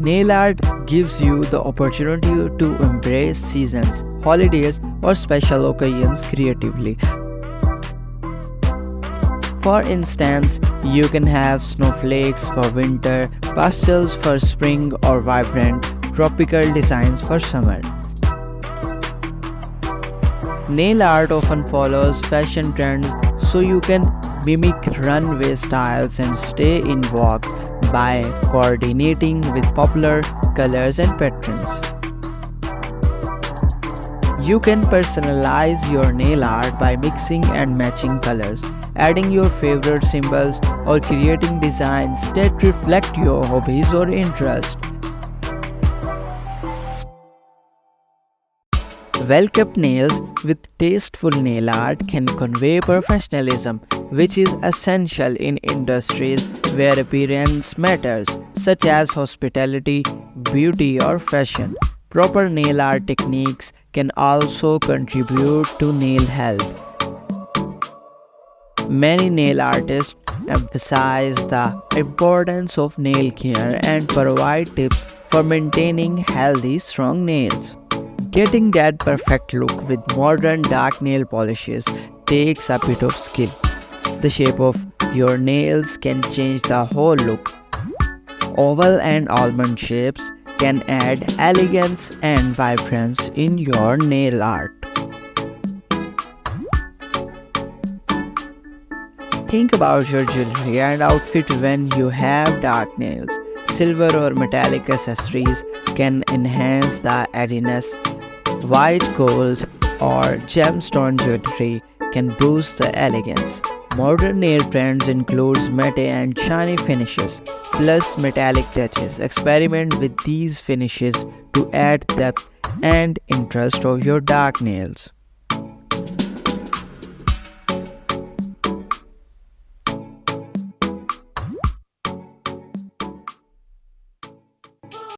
Nail art gives you the opportunity to embrace seasons, holidays, or special occasions creatively. For instance, you can have snowflakes for winter, pastels for spring, or vibrant tropical designs for summer. Nail art often follows fashion trends, so you can mimic runway styles and stay in vogue by coordinating with popular colors and patterns. You can personalize your nail art by mixing and matching colors, adding your favorite symbols, or creating designs that reflect your hobbies or interests. Well-kept nails with tasteful nail art can convey professionalism, which is essential in industries where appearance matters, such as hospitality, beauty, or fashion. Proper nail art techniques can also contribute to nail health. Many nail artists emphasize the importance of nail care and provide tips for maintaining healthy, strong nails. Getting that perfect look with modern dark nail polishes takes a bit of skill. The shape of your nails can change the whole look. Oval and almond shapes can add elegance and vibrance in your nail art. Think about your jewelry and outfit when you have dark nails. Silver or metallic accessories can enhance the edginess. White gold or gemstone jewelry can boost the elegance. Modern nail trends include matte and shiny finishes, plus metallic touches. Experiment with these finishes to add depth and interest of your dark nails.